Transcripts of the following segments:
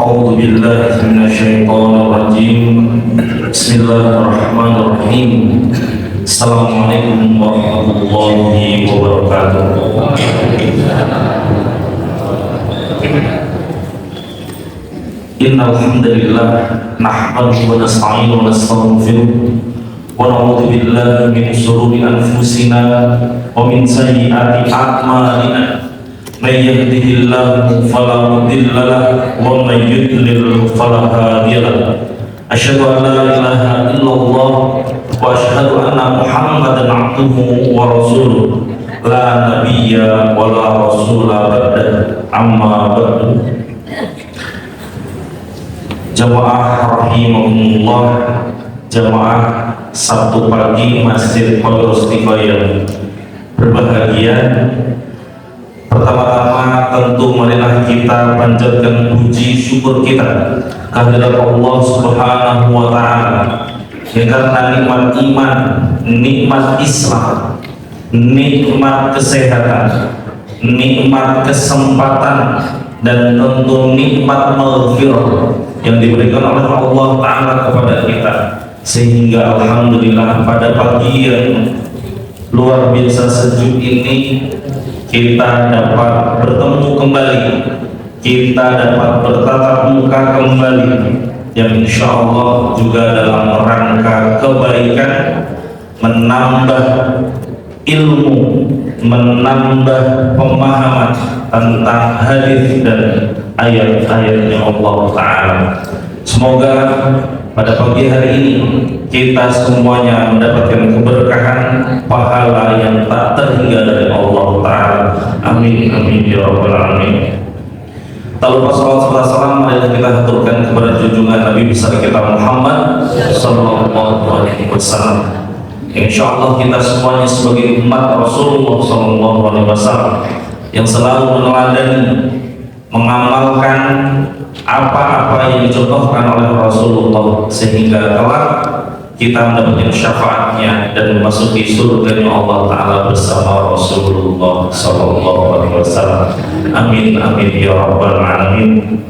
أعوذ بالله من الشيطان الرجيم. بسم الله الرحمن الرحيم. Assalamualaikum warahmatullahi wabarakatuh. Innal hamdalillah nahmaduhu wa nasta'inuhu wa nastaghfiruh wa na'udzu billahi min shururi anfusina wa min sayyiati a'malina. May yahdihillahu fala mudilla lahu wa may yudlil fala hadiya lahu. Asyhadu an la ilaha illallah wa asyhadu anna Muhammadan abduhu wa rasuluh. La nabiyya wa la rasula ba'da. Amma ba'du. Jamaah rahimahumullah, jamaah Sabtu pagi Masjid Qadrus Tifah yang berbahagia. Pertama-tama tentu marilah kita panjatkan puji syukur kita kehadirat Allah Subhanahu wa Ta'ala, yang karena nikmat iman, nikmat Islam, nikmat kesehatan, nikmat kesempatan, dan tentu nikmat maghfirah yang diberikan oleh Allah Ta'ala kepada kita, sehingga alhamdulillah pada pagi yang luar biasa sejuk ini kita dapat bertemu kembali, kita dapat bertatap muka kembali, yang insya Allah juga dalam rangka kebaikan, menambah ilmu, menambah pemahaman tentang hadis dan ayat-ayatnya Allah Ta'ala. Semoga pada pagi hari ini kita semuanya mendapatkan keberkahan, pahala yang tak terhingga dari Allah Ta'ala. Amin, amin, ya rabbal alamin. Tak lupa salawat serta salam marilah kita haturkan kepada junjungan Nabi besar kita Muhammad sallallahu alaihi wasallam. Insyaallah kita semuanya sebagai umat Rasulullah sallallahu alaihi wasallam yang selalu meneladani, mengamalkan apa-apa yang dicontohkan oleh Rasulullah, sehingga kelak kita mendapatkan syafaatnya dan memasuki surganya Allah Ta'ala bersama Rasulullah sallallahu alaihi wasallam. Amin, amin, ya rabbal alamin.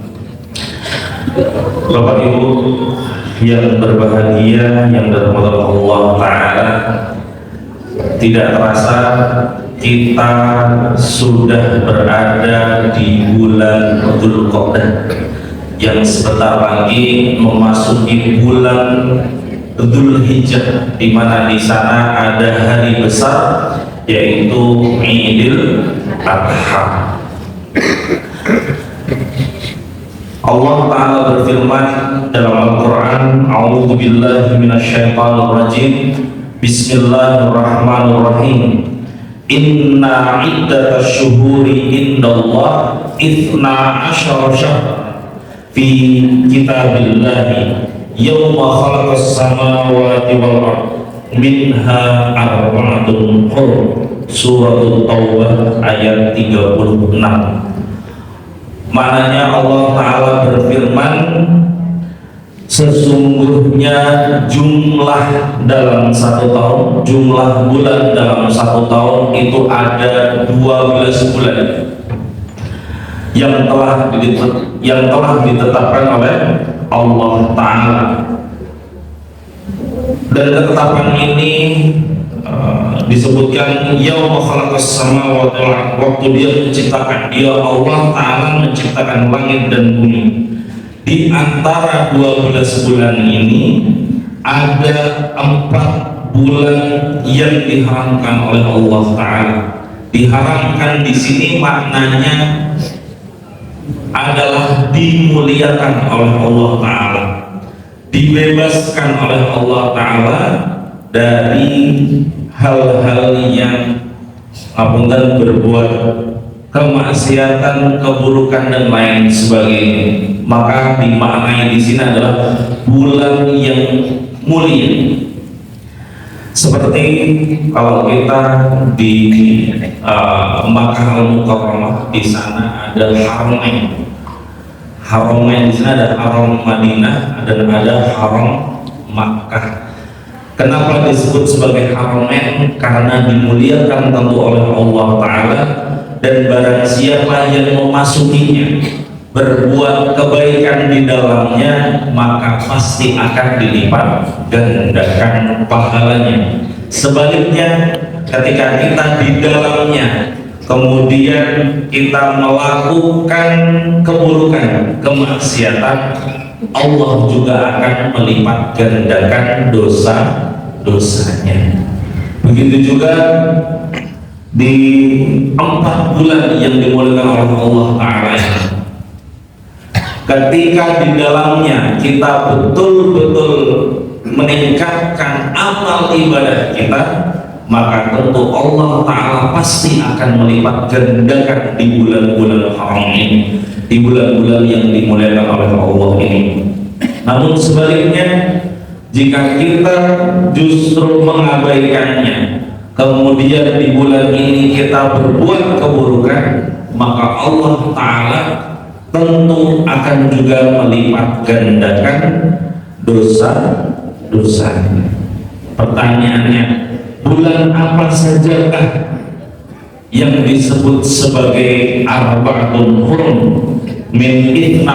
Bapak Ibu yang berbahagia, yang dirahmati Allah Ta'ala, tidak terasa kita sudah berada di bulan Dzulqa'dah yang sebentar lagi memasuki bulan Dzulhijjah, di mana di sana ada hari besar yaitu Idul Adha. Allah Ta'ala berfirman dalam Al-Quran, A'udzu billahi minasyaitonir rajim. Bismillahirrahmanirrahim. Inna iddatasy syuhuri indallah 12 syahran fi kitabillahi yawma khalaqas samawati wal ardh minha arba'atun hurum. Surat Taubah ayat 36. Maknanya Allah Ta'ala berfirman, sesungguhnya jumlah dalam satu tahun, jumlah bulan dalam satu tahun itu ada 12 bulan yang telah ditetapkan oleh Allah Ta'ala. Dan ketetapan ini disebutkan yauma khalaqas samawati wal ardh, waktu dia menciptakan, dia Allah Ta'ala menciptakan langit dan bumi. Di antara 12 bulan ini ada 4 bulan yang diharamkan oleh Allah Ta'ala. Diharamkan di sini maknanya adalah dimuliakan oleh Allah Ta'ala, dibebaskan oleh Allah Ta'ala dari hal-hal yang berbuat kemaksiatan, keburukan dan lain sebagainya. Maka dimaknai di sini adalah bulan yang mulia. Seperti kalau kita di Makkah Al-Mukarramah, di sana ada Haramain. Haramain di sana ada Haram Madinah dan ada Haram Makkah. Kenapa disebut sebagai Haramain? Karena dimuliakan tentu oleh Allah Ta'ala, dan barang siapa yang memasukinya berbuat kebaikan di dalamnya, maka pasti akan dilipat gandakan pahalanya. Sebaliknya, ketika kita di dalamnya kemudian kita melakukan keburukan, kemaksiatan, Allah juga akan melipat gandakan dosa-dosanya. Begitu juga di 4 bulan yang dimuliakan oleh Allah Ta'ala, ketika di dalamnya kita betul-betul meningkatkan amal ibadah kita, maka tentu Allah Ta'ala pasti akan melipat gandakan di bulan-bulan haram ini, di bulan-bulan yang dimuliakan oleh Allah ini. Namun sebaliknya, jika kita justru mengabaikannya, kemudian di bulan ini kita berbuat keburukan, maka Allah Ta'ala tentu akan juga melipat gandakan dosa-dosa. Pertanyaannya, bulan apa sajakah yang disebut sebagai arba'atun hurum min 12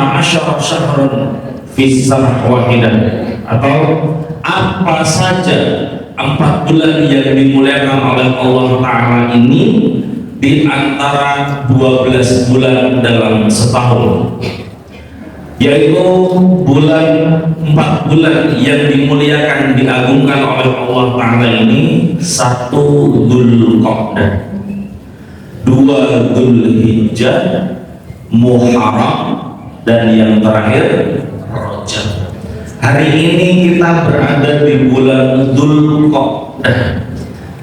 syahrun fi sanah wahidah, atau apa saja 4 bulan yang dimuliakan oleh Allah Ta'ala ini di antara 12 bulan dalam setahun, yaitu 4 bulan yang dimuliakan, diagungkan oleh Allah Ta'ala ini: 1 Dzulqa'dah, 2 Dzulhijjah, Muharram, dan yang terakhir Rajab. Hari ini kita berada di bulan Dzulqa'dah.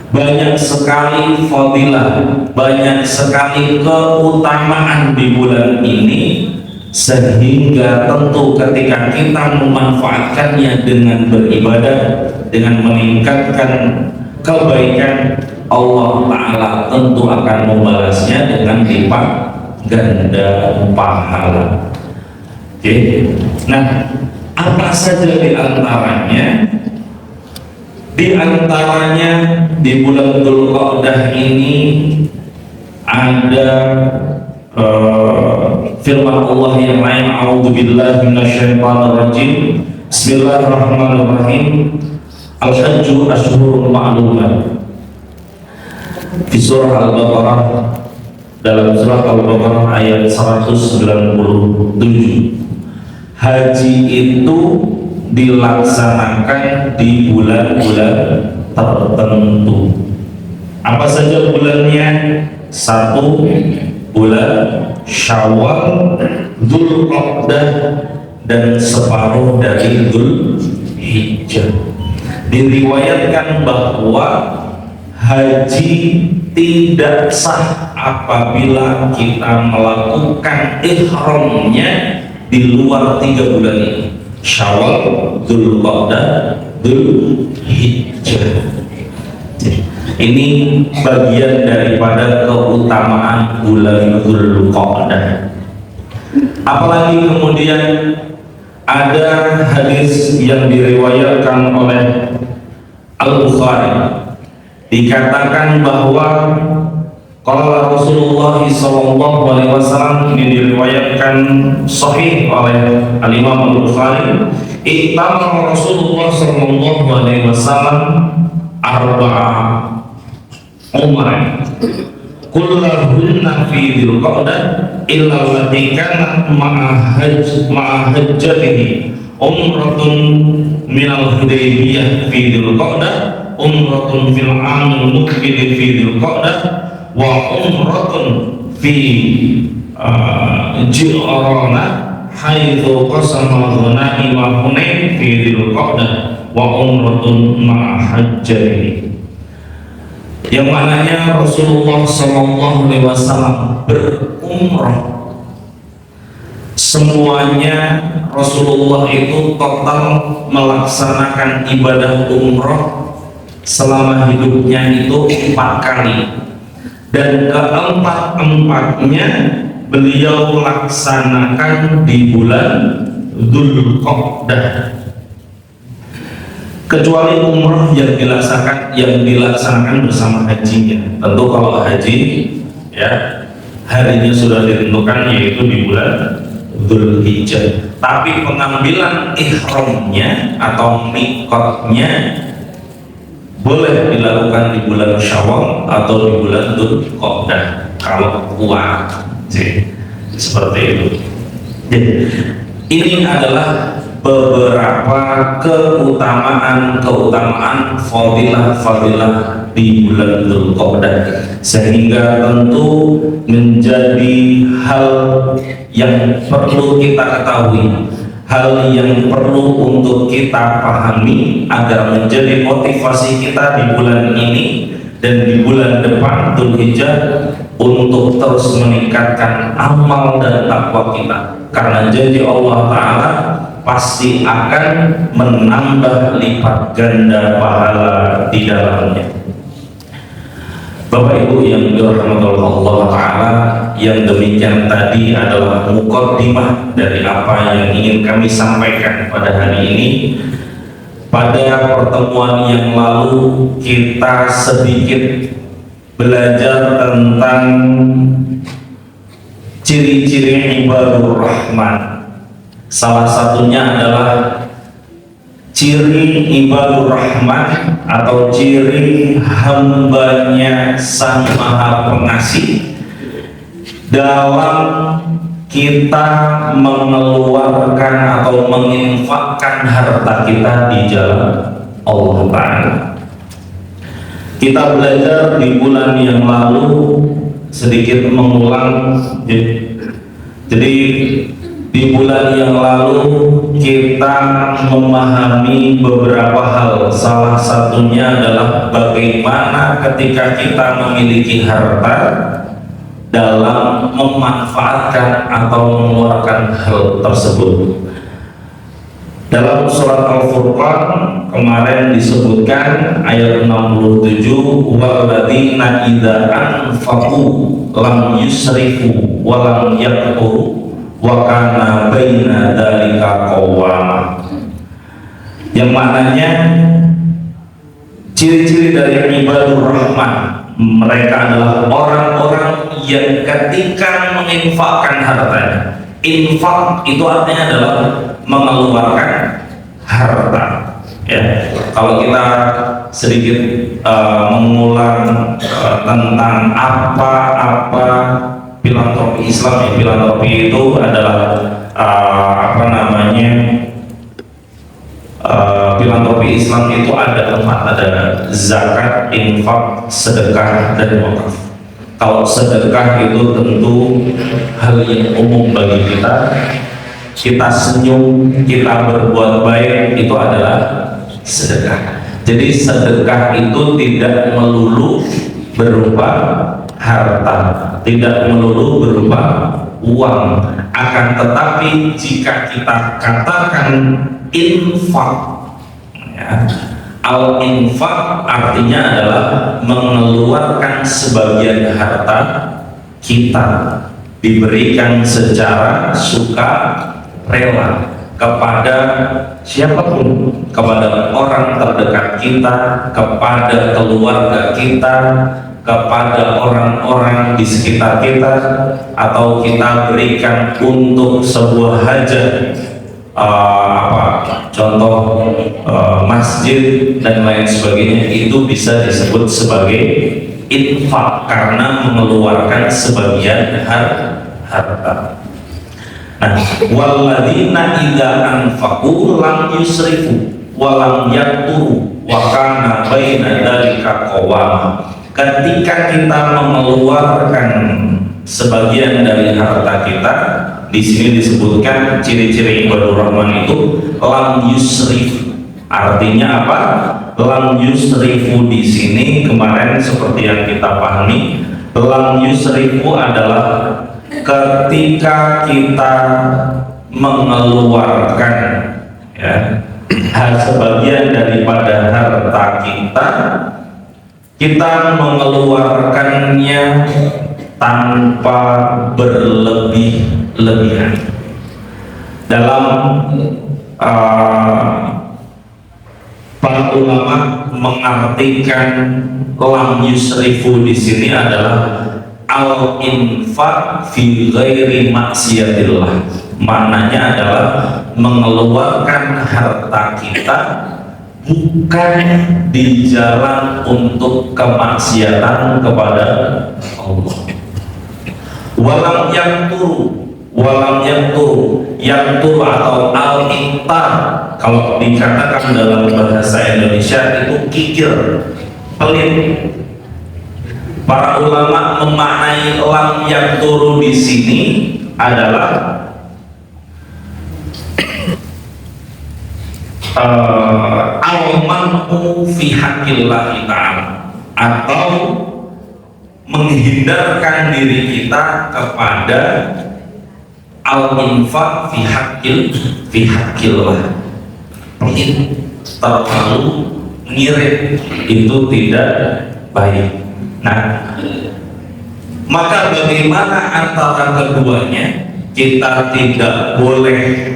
Banyak sekali fadilah, banyak sekali keutamaan di bulan ini, sehingga tentu ketika kita memanfaatkannya dengan beribadah, dengan meningkatkan kebaikan, Allah Ta'ala tentu akan membalasnya dengan lipat ganda pahala. Oke. Nah, apa saja di antaranya? Di antaranya di bulan Dzulqa'dah ini ada firman Allah yang lain, a'udzubillahi minasyaitonirrajim, bismillahirrahmanirrahim, al-hajju ashhurun ma'lumat. Di surah Al-Baqarah, dalam surah Al-Baqarah ayat 197, haji itu dilaksanakan di bulan-bulan tertentu. Apa saja bulannya? 1 bulan Syawal, Dzulqa'dah, dan separuh dari Dzulhijjah. Diriwayatkan bahwa haji tidak sah apabila kita melakukan ihramnya di luar 3 bulan ini: Syawal, Dzulqa'dah, Dzulhijjah. Ini bagian daripada keutamaan bulan Dzulqa'dah. Apalagi kemudian ada hadis yang diriwayatkan oleh Al-Bukhari, dikatakan bahwa kalau Rasulullah SAW, ini diriwayatkan sahih oleh Al-Imam Al-Bukhari, iktamar Rasulullah SAW arba'a umrah kullahunna fi Dzulqa'dah illa allati kanat ma'a hajjatihi umratun minal Hudaybiyah fi Dzulqa'dah, umratun fil 'amil muqbil fi Dzulqa'dah, wa umratun fi Ji'rana haitsu qasama ghanaima Hunain fi Dzulqa'dah, wa umratun ma'a hajjatihi. Yang maknanya Rasulullah SAW berumrah. Semuanya Rasulullah itu total melaksanakan ibadah umrah selama hidupnya itu 4 kali, dan keempat-empatnya beliau laksanakan di bulan Dzulqa'dah, kecuali umrah yang dilaksanakan bersama hajinya. Tentu kalau haji, ya, harinya sudah ditentukan, yaitu di bulan Dzulhijjah. Tapi pengambilan ihramnya atau miqatnya boleh dilakukan di bulan Syawal atau di bulan Dzulqa'dah kalau kuat. Seperti itu. Jadi, ini adalah beberapa keutamaan fadilah di bulan Dzulqa'dah, sehingga tentu menjadi hal yang perlu kita ketahui, hal yang perlu untuk kita pahami agar menjadi motivasi kita di bulan ini dan di bulan depan Dzulhijjah untuk terus meningkatkan amal dan takwa kita, karena janji Allah Ta'ala pasti akan menambah lipat ganda pahala di dalamnya. Bapak Ibu yang dirahmati Allah Ta'ala, yang demikian tadi adalah muqaddimah dari apa yang ingin kami sampaikan pada hari ini. Pada pertemuan yang lalu kita sedikit belajar tentang ciri-ciri ibadur rahman. Salah satunya adalah ciri ibadur rahman atau ciri hambanya Sang Maha Pengasih dalam kita mengeluarkan atau menginfakkan harta kita di jalan Allah Ta'ala. Kita belajar di bulan yang lalu sedikit mengulang. Jadi di bulan yang lalu kita memahami beberapa hal. Salah satunya adalah bagaimana ketika kita memiliki harta dalam memanfaatkan atau mengeluarkan hal tersebut. Dalam surat Al-Furqan kemarin disebutkan ayat 67, walladzina idza anfaqu lam yusrifu wa lam yaqturu wa kana baina dzalika qawwama. Yang maknanya ciri-ciri dari ibadur rahman, mereka adalah orang-orang yang ketika menginfakkan hartanya. Infak itu artinya adalah mengeluarkan harta. Ya, kalau kita sedikit mengulang tentang apa filantropi Islam, ya, filantropi itu adalah filantropi Islam itu ada 4, ada zakat, infak, sedekah, dan wakaf. Kalau sedekah itu tentu hal yang umum bagi kita. Kita senyum, kita berbuat baik, itu adalah sedekah. Jadi sedekah itu tidak melulu berupa harta, tidak melulu berupa uang. Akan tetapi jika kita katakan infak, ya, al-infak artinya adalah mengeluarkan sebagian harta kita, diberikan secara suka rela kepada siapapun, kepada orang terdekat kita, kepada keluarga kita, kepada orang-orang di sekitar kita, atau kita berikan untuk sebuah hajat, contoh masjid dan lain sebagainya, itu bisa disebut sebagai infak karena mengeluarkan sebagian harta. Nah, walladzina idza anfaqu lam yusrifu wa lam yaqturu wa kana baina dzalika qawama. Ketika kita mengeluarkan sebagian dari harta kita, di sini disebutkan ciri-ciri ibadur rahman itu lam yusrif. Artinya apa? Lam yusrifu di sini kemarin seperti yang kita pahami, lam yusrifu adalah ketika kita mengeluarkan, ya, sebagian daripada harta kita mengeluarkannya tanpa berlebih-lebihan. Dalam para ulama mengartikan lam yusrifu di sini adalah al-infaq fi ghairi maksiatillah, Maknanya adalah mengeluarkan harta kita bukan di jalan untuk kemaksiatan kepada Allah. Walam yang turu atau al-intar, kalau dikatakan dalam bahasa Indonesia itu kikir, pelit. Para ulama memaknai lam yang turu di sini adalah al-man'u fi haqqillahi ta'ala, atau menghindarkan diri kita kepada al-infaq fi haqqillah. Terlalu ngirit itu tidak baik. Nah, maka bagaimana antara keduanya? Kita tidak boleh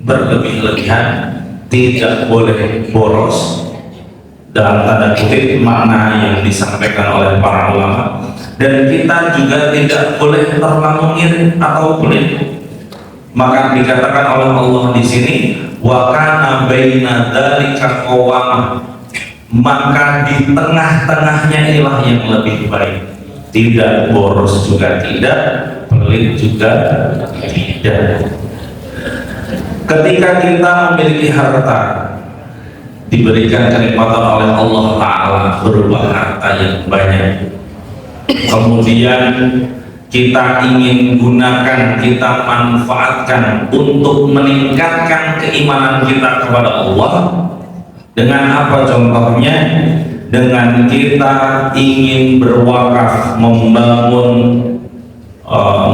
berlebih-lebihan, tidak boleh boros dalam tanda kutip makna yang disampaikan oleh para ulama, dan kita juga tidak boleh terlalu ngirit atau pelit. Maka dikatakan oleh Allah di sini, wa kana baina dzalika qawamah, maka di tengah-tengahnya inilah yang lebih baik. Tidak boros juga tidak, pelit juga tidak. Ketika kita memiliki harta, diberikan kenikmatan oleh Allah Ta'ala berupa harta yang banyak, kemudian kita ingin gunakan, kita manfaatkan untuk meningkatkan keimanan kita kepada Allah. Dengan apa contohnya? Dengan kita ingin berwakaf, membangun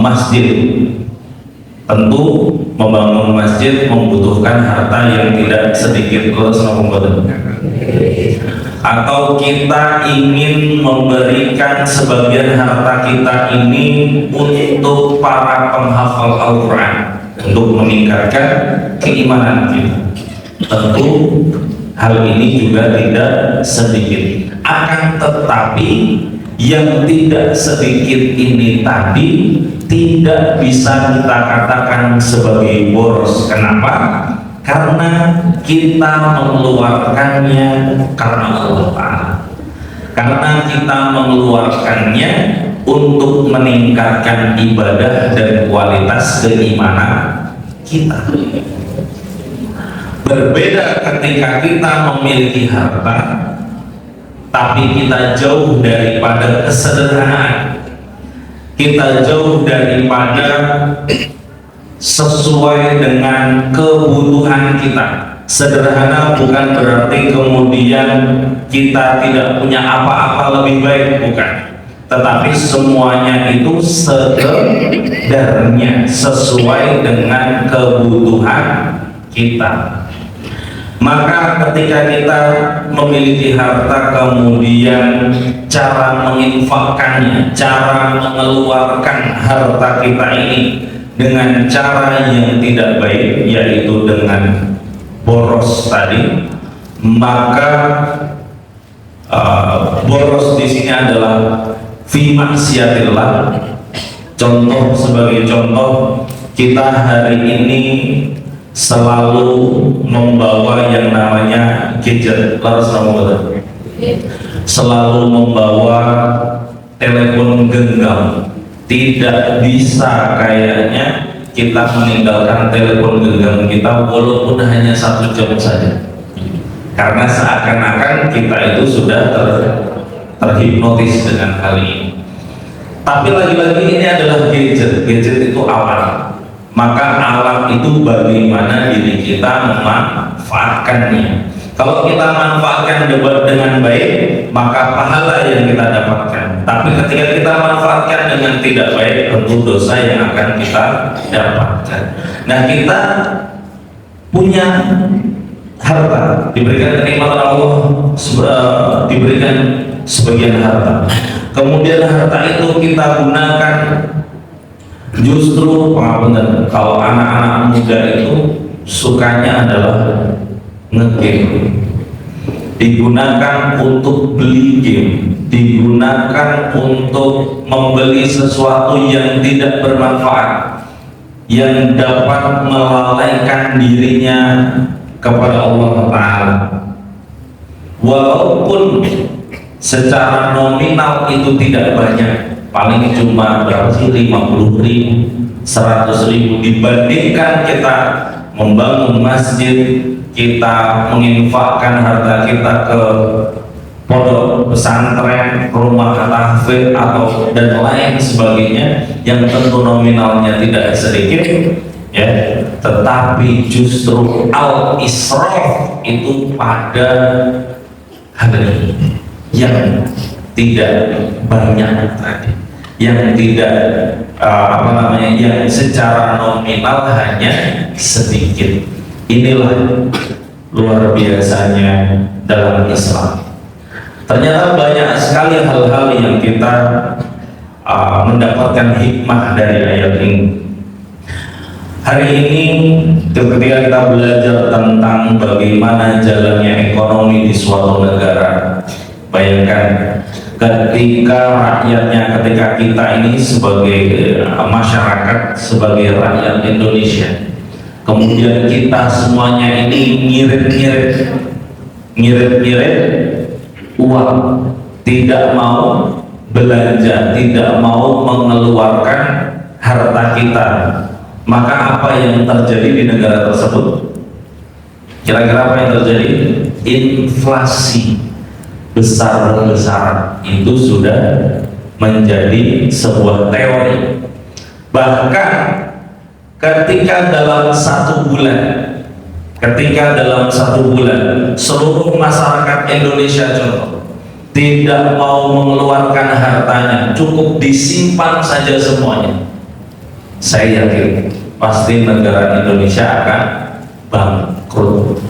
masjid. Tentu membangun masjid membutuhkan harta yang tidak sedikit. Atau kita ingin memberikan sebagian harta kita ini untuk para penghafal Al-Quran, untuk meningkatkan keimanan kita. Tentu hal ini juga tidak sedikit. Akan tetapi yang tidak sedikit ini tadi tidak bisa kita katakan sebagai boros. Kenapa? Karena kita mengeluarkannya karena Allah Ta'ala, karena kita mengeluarkannya untuk meningkatkan ibadah dan kualitas keimanan kita. Berbeda ketika kita memiliki harta tapi kita jauh daripada kesederhanaan, kita jauh daripada sesuai dengan kebutuhan kita. Sederhana bukan berarti kemudian kita tidak punya apa-apa lebih baik, bukan, tetapi semuanya itu sederhana sesuai dengan kebutuhan kita. Maka ketika kita memiliki harta, kemudian cara menginfakkannya, cara mengeluarkan harta kita ini dengan cara yang tidak baik, yaitu dengan boros tadi, maka boros di sini adalah fi maksiatillah. Contoh, sebagai contoh, kita hari ini selalu membawa yang namanya gadget, selalu membawa telepon genggam. Tidak bisa kayaknya kita meninggalkan telepon genggam kita walaupun hanya 1 jam saja, karena seakan-akan kita itu sudah terhipnotis dengan hal ini. Tapi lagi-lagi ini adalah gadget. Gadget itu alat. Maka alat itu bagaimana diri kita memanfaatkannya. Kalau kita manfaatkan dengan baik, maka pahala yang kita dapatkan. Tapi ketika kita manfaatkan dengan tidak baik, tentu dosa yang akan kita dapatkan. Nah, kita punya harta, diberikan kenikmatan Allah, diberikan sebagian harta. Kemudian harta itu kita gunakan, justru kalau anak-anak muda itu sukanya adalah nge-game, digunakan untuk beli game, digunakan untuk membeli sesuatu yang tidak bermanfaat, yang dapat melalaikan dirinya kepada Allah Ta'ala. Walaupun secara nominal itu tidak banyak, paling cuma berapa sih, 50.000, 100.000, dibandingkan kita membangun masjid, kita menginfakkan harta kita ke pondok pesantren, rumah tahfidz atau dan lain sebagainya yang tentu nominalnya tidak sedikit, ya, tetapi justru al-israf itu pada hal ini yang tidak banyak tadi, yang tidak yang secara nominal hanya sedikit. Inilah luar biasanya dalam Islam. Ternyata banyak sekali hal-hal yang kita mendapatkan hikmah dari ayat ini. Hari ini ketika kita belajar tentang bagaimana jalannya ekonomi di suatu negara, bayangkan ketika rakyatnya, ketika kita ini sebagai masyarakat, sebagai rakyat Indonesia, kemudian kita semuanya ini ngirit uang, tidak mau belanja, tidak mau mengeluarkan harta kita, maka apa yang terjadi di negara tersebut? Kira-kira apa yang terjadi? Inflasi besar-besaran itu sudah menjadi sebuah teori. Bahkan ketika dalam satu bulan seluruh masyarakat Indonesia contoh tidak mau mengeluarkan hartanya, cukup disimpan saja semuanya, saya yakin pasti negara Indonesia akan bangkrut.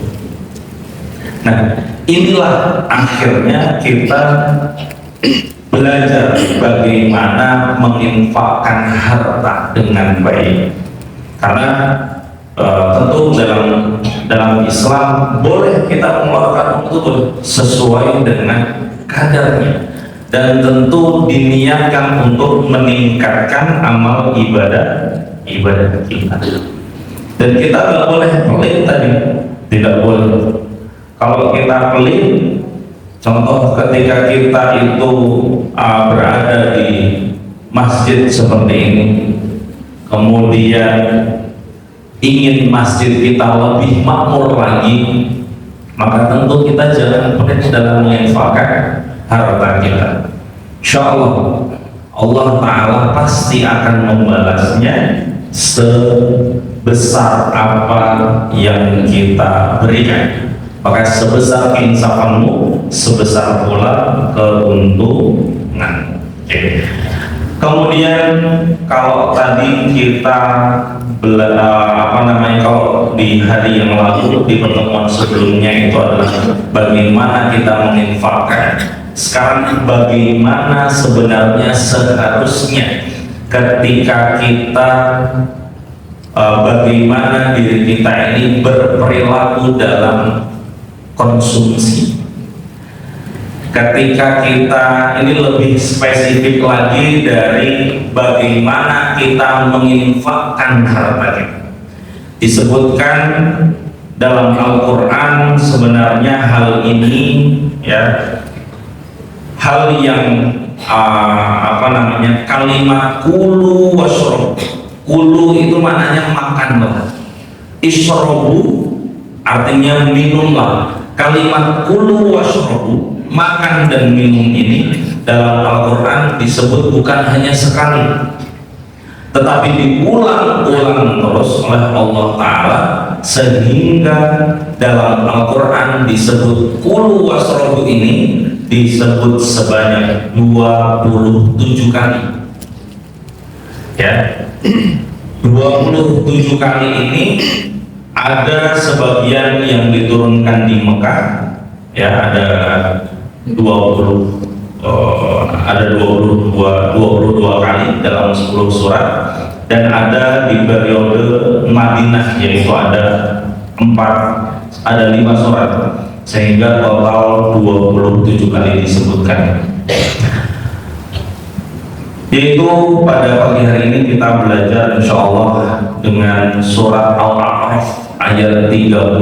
Nah, inilah akhirnya kita belajar bagaimana menginfakkan harta dengan baik, karena tentu dalam Islam boleh kita mengeluarkan uang itu sesuai dengan kadarnya, dan tentu diniatkan untuk meningkatkan amal ibadah kita. Dan kita nggak boleh pelit tadi, tidak boleh. Kalau kita pelit, contoh ketika kita itu berada di masjid seperti ini, kemudian ingin masjid kita lebih makmur lagi, maka tentu kita jangan pelit dalam menginfakkan harta kita. Insya Allah Allah Ta'ala pasti akan membalasnya sebesar apa yang kita berikan. Maka sebesar keinsafanmu, sebesar pula keuntungan. Kemudian kalau tadi kita kalau di hari yang lalu, di pertemuan sebelumnya itu adalah bagaimana kita menginfakkan. Sekarang bagaimana sebenarnya seharusnya ketika kita bagaimana diri kita ini berperilaku dalam konsumsi. Ketika kita ini lebih spesifik lagi dari bagaimana kita menginfakkan harta kita. Disebutkan dalam Al-Quran sebenarnya hal ini, ya, hal yang kalimat kulu washrob. Kulu itu maknanya makanlah, ishrobu artinya minumlah. Kalimat kulu washrobu, makan dan minum, ini dalam Al-Quran disebut bukan hanya sekali, tetapi diulang-ulang terus oleh Allah Ta'ala, sehingga dalam Al-Quran disebut kulu washrobu ini disebut sebanyak 27 kali, ya. 27 kali ini ada sebagian yang diturunkan di Mekah, ya, ada 22 kali dalam 10 surat, dan ada di periode Madinah, yaitu ada 5 surat, sehingga total 27 kali disebutkan. Yaitu pada pagi hari ini kita belajar insya Allah dengan surat Al-A'raf ayat 31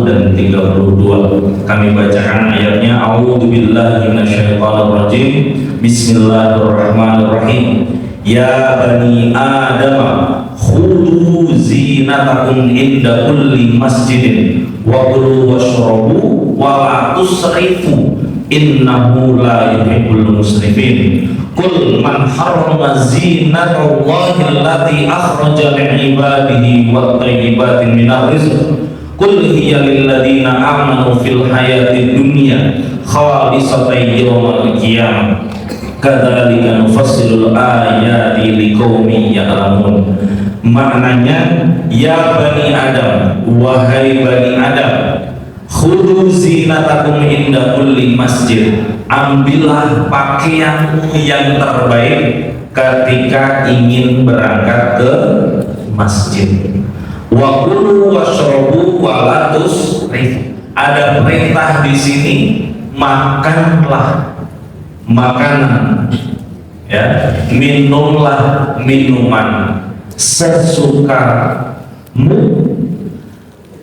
dan 32. Kami bacakan ayatnya. A'udzubillahi minasyaitonirrajim. Bismillahirrahmanirrahim. Ya bani Adam, khudu zinatakum inda kulli masjidin wa kulu washrabu wa la tusrifu innahu la yuhibbul musrifin. Qul man harrama zinatallahi allati akhraja li'ibadihi wat thayyibatin minar rizq. Qul hiya lil ladzina amanu fil hayatid dunya khalisatan yawmal qiyamah. Kadzalika nufassilul ayati liqaumin ya'lamun. Maknanya, ya bani Adam, wahai bani Adam, khudu zinatakum inda kulli masjid. Ambillah pakaianmu yang terbaik ketika ingin berangkat ke masjid. Wa kulu washrabu wa la tusrif. Ada perintah di sini, makanlah makanan, ya, minumlah minuman sesukamu,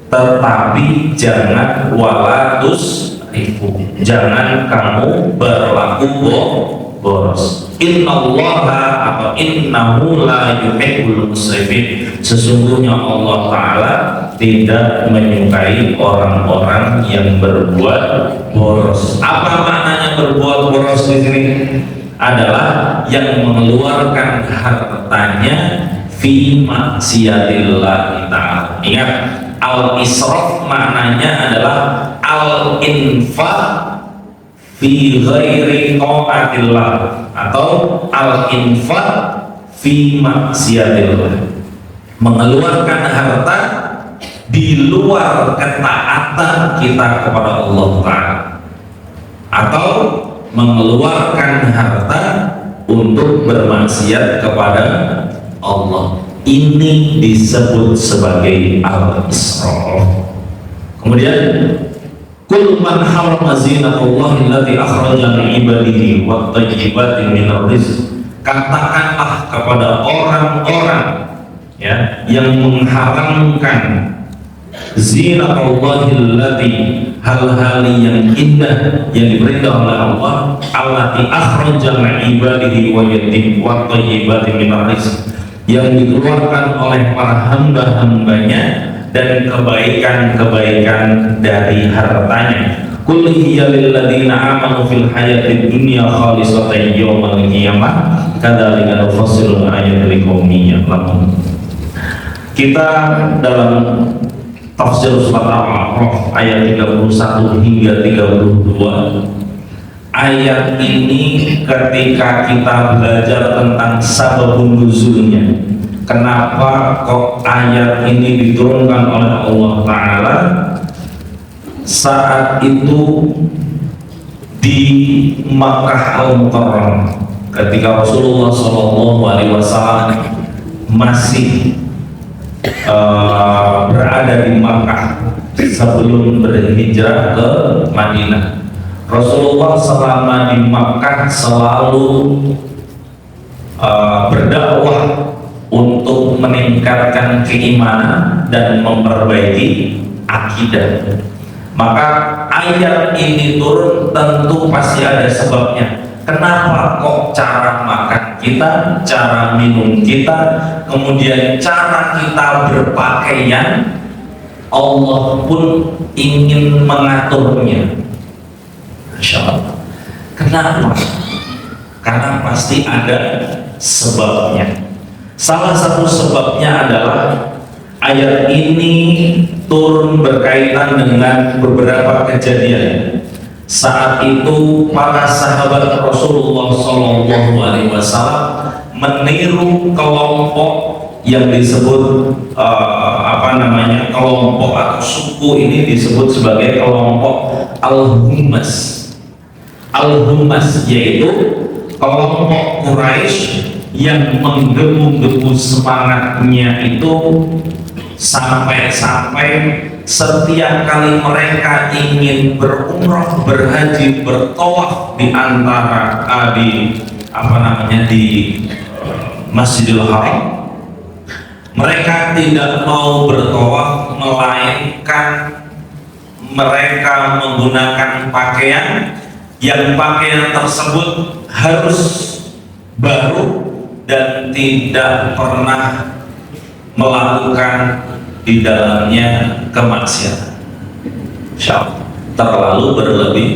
tetapi jangan walatus rifu, jangan kamu berlaku boros. Innallaha atau innahu la yuhibbul musrifin. Sesungguhnya Allah Ta'ala tidak menyukai orang-orang yang berbuat boros. Apa maknanya berbuat boros di sini? Adalah yang mengeluarkan hartanya fi maksiatillah Ta'ala. Ingat, al-israf maknanya adalah al-infaq fi ghairi ta'atillah atau al-infaq fi maksiatillah, mengeluarkan harta di luar ketaatan kita kepada Allah Ta'ala, atau mengeluarkan harta untuk bermaksiat kepada Allah. Ini disebut sebagai al-israf. Kemudian, Qul man harrama zinatallahi allati akhraja li'ibadihi wat thayyibatin minar rizq. Katakanlah kepada orang-orang, ya, yang mengharamkan zinatallahi allati, hal-hal yang indah yang diperintah oleh Allah, allati akhraja li'ibadihi wat thayyibatin minar rizq, yang dikeluarkan oleh para hamba-hambanya dan kebaikan-kebaikan dari hartanya. Qul hiya lil ladzina amanu fil hayatid dunya khalisatan yawmal qiyamah. Kadzalika nufassilul ayati liqaumin ya'lamun. Kita dalam tafsir surat Al-A'raf ayat 31 hingga 32. Ayat ini ketika kita belajar tentang sababun nuzulnya, kenapa kok ayat ini diturunkan oleh Allah Ta'ala, saat itu di Makkah Al-Mukarramah, ketika Rasulullah SAW masih berada di Makkah sebelum berhijrah ke Madinah. Rasulullah selama di Makkah selalu berdakwah untuk meningkatkan keimanan dan memperbaiki akidah. Maka ayat ini turun tentu pasti ada sebabnya. Kenapa kok cara makan kita, cara minum kita, kemudian cara kita berpakaian, Allah pun ingin mengaturnya. Masya Allah. Kenapa? Karena pasti ada sebabnya. Salah satu sebabnya adalah ayat ini turun berkaitan dengan beberapa kejadian. Saat itu para sahabat Rasulullah SAW meniru kelompok yang disebut kelompok atau suku ini disebut sebagai kelompok Al-Hummas. Al-Hummas yaitu kelompok Quraisy yang menggemu-gemu semangatnya itu sampai-sampai setiap kali mereka ingin berumrah, berhaji, bertawaf di antara di di Masjidil Haram. Mereka tidak mau bertawaf, melainkan mereka menggunakan pakaian yang pakaian tersebut harus baru dan tidak pernah melakukan di dalamnya kemaksiatan. Insyaallah terlalu berlebih.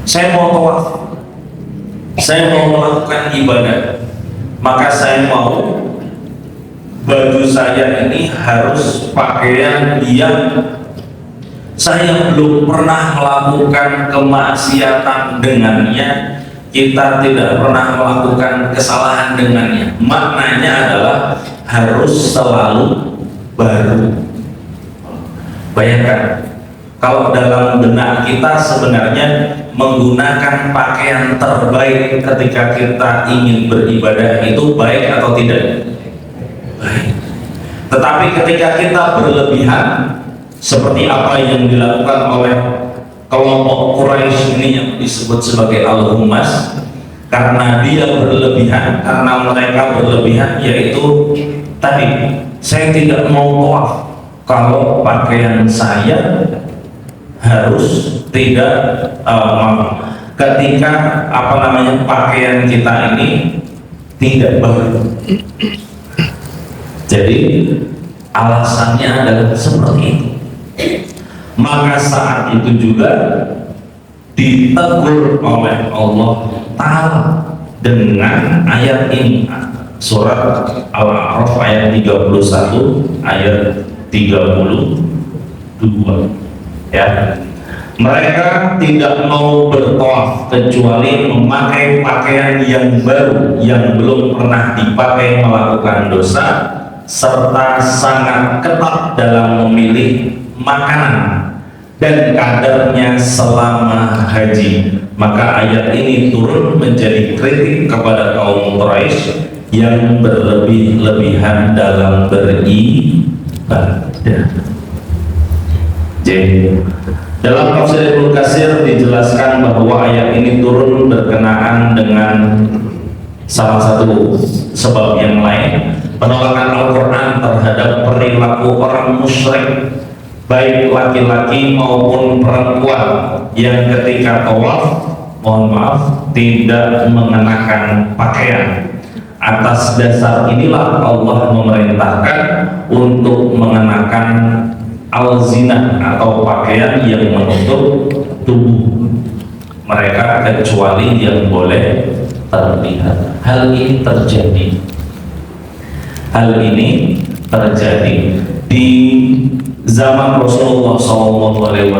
Saya mau tawaf, saya mau melakukan ibadah, maka saya mau baju saya ini harus pakaian yang saya belum pernah melakukan kemaksiatan dengannya, kita tidak pernah melakukan kesalahan dengannya. Maknanya adalah harus selalu baru. Bayangkan kalau dalam benak kita sebenarnya menggunakan pakaian terbaik ketika kita ingin beribadah itu baik atau tidak? Baik. Tetapi ketika kita berlebihan seperti apa yang dilakukan oleh kelompok Quraisy ini yang disebut sebagai Al-Hummas, karena dia berlebihan, karena mereka berlebihan, yaitu tadi saya tidak mau tawaf kalau pakaian saya harus tidak ketika pakaian kita ini tidak baru. Jadi alasannya adalah seperti itu. Maka saat itu juga ditegur oleh Allah Ta'ala dengan ayat ini, surat Al-A'raf ayat 31 ayat 32 ya. Mereka tidak mau bertawaf kecuali memakai pakaian yang baru yang belum pernah dipakai melakukan dosa, serta sangat ketat dalam memilih makanan dan kadarnya selama haji. Maka ayat ini turun menjadi kritik kepada kaum Quraisy yang berlebih-lebihan dalam beribadah. Jadi dalam tafsir Ibnu Katsir dijelaskan bahwa ayat ini turun berkenaan dengan salah satu sebab yang lain, penolakan Al-Quran terhadap perilaku orang musyrik, baik laki-laki maupun perempuan yang ketika tawaf, mohon maaf, tidak mengenakan pakaian. Atas dasar inilah Allah memerintahkan untuk mengenakan al-zinah atau pakaian yang menutup tubuh mereka kecuali yang boleh terlihat. Hal ini terjadi di zaman Rasulullah SAW.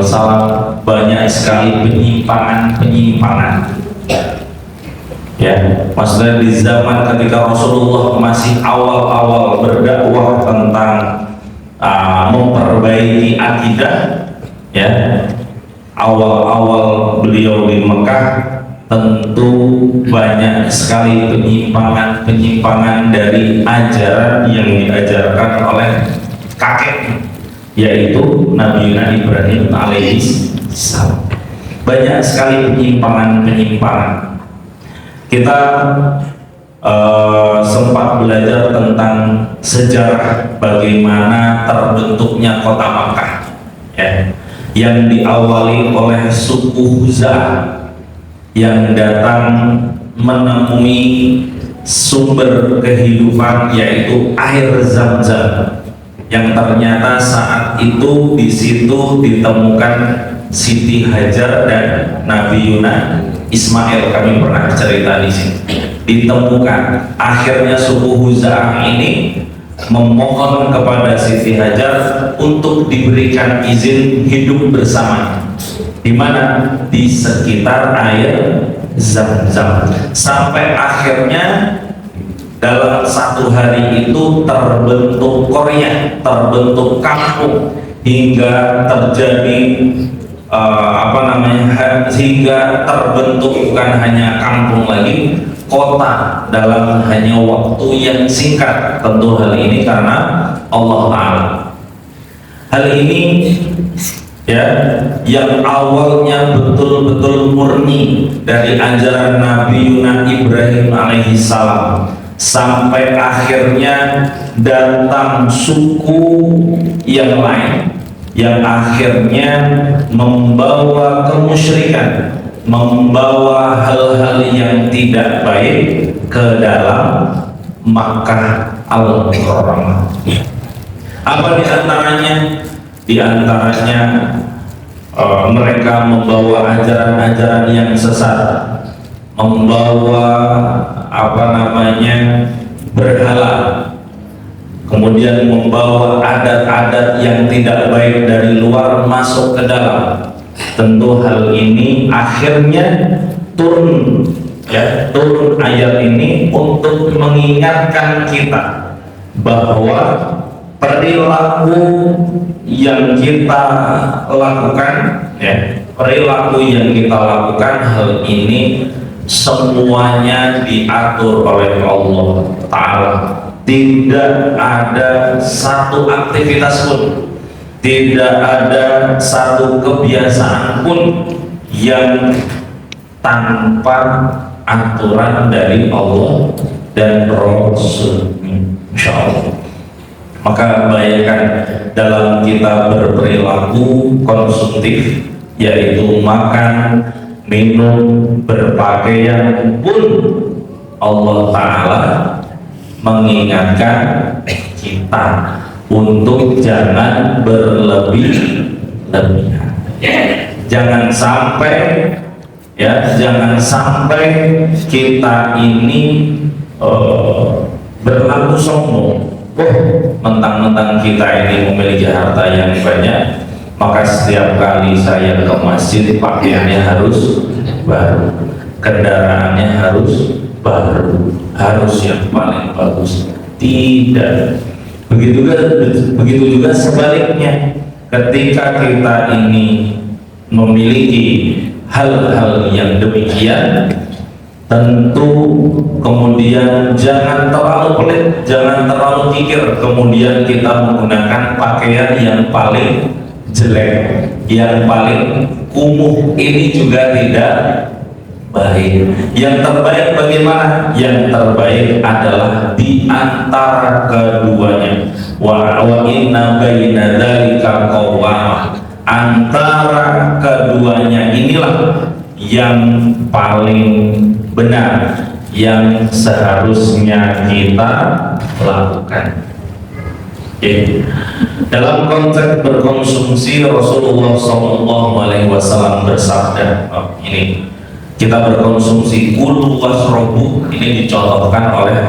Banyak sekali penyimpangan. Ya, maksudnya di zaman ketika Rasulullah masih awal-awal berdakwah tentang memperbaiki akidah, ya, awal-awal beliau di Mekah, tentu banyak sekali penyimpangan dari ajaran yang diajarkan oleh kakek, yaitu Nabi Ibrahim alaihissalam. Banyak sekali penyimpangan. Kita sempat belajar tentang sejarah bagaimana terbentuknya kota Makkah, ya, yang diawali oleh suku Huza'ah yang datang menemui sumber kehidupan yaitu air Zam-Zam, yang ternyata saat itu di situ ditemukan Siti Hajar dan Nabi Yuna Ismail. Kami pernah cerita di sini. Ditemukan. Akhirnya suku Huza'ah ini memohon kepada Siti Hajar untuk diberikan izin hidup bersama. Di mana? Di sekitar air Zam-Zam. Sampai akhirnya dalam satu hari itu terbentuk Korea, terbentuk kampung, hingga terjadi hingga terbentuk bukan hanya kampung lagi, kota dalam hanya waktu yang singkat. Tentu hal ini karena Allah Ta'ala. Hal ini, ya, yang awalnya betul-betul murni dari ajaran Nabi Yuna Ibrahim alaihi salam, sampai akhirnya datang suku yang lain yang akhirnya membawa kemusyrikan, membawa hal-hal yang tidak baik ke dalam Makkah Al-Mukarramah. Apa di antaranya? Di antaranya mereka membawa ajaran-ajaran yang sesat, membawa berhala, kemudian membawa adat-adat yang tidak baik dari luar masuk ke dalam. Tentu hal ini akhirnya turun ayat ini untuk mengingatkan kita bahwa perilaku yang kita lakukan, hal ini semuanya diatur oleh Allah Ta'ala. Tidak ada satu aktivitas pun, tidak ada satu kebiasaan pun yang tanpa aturan dari Allah dan Rasul-Nya, insyaallah. Maka bayangkan dalam kita berperilaku konsumtif, yaitu makan, minum, berpakaian pun, Allah Ta'ala mengingatkan kita untuk jangan berlebih-lebihan. Jangan sampai kita ini berlaku sombong. Mentang-mentang kita ini memiliki harta yang banyak, maka setiap kali saya ke masjid pakaiannya harus baru, kendaraannya harus baru, harus yang paling bagus. Tidak. Begitu juga sebaliknya, ketika kita ini memiliki hal-hal yang demikian, tentu kemudian jangan terlalu pelit, jangan terlalu kikir, kemudian kita menggunakan pakaian yang paling jelek, yang paling kumuh. Ini juga tidak baik. Yang terbaik bagaimana? Yang terbaik adalah di antara keduanya. Wa inna baina dzalika qawwamah. Antara keduanya inilah yang paling benar, yang seharusnya kita lakukan. Dalam konteks berkonsumsi, Rasulullah SAW bersabda, ini kita berkonsumsi kulu wasrobu, ini dicontohkan oleh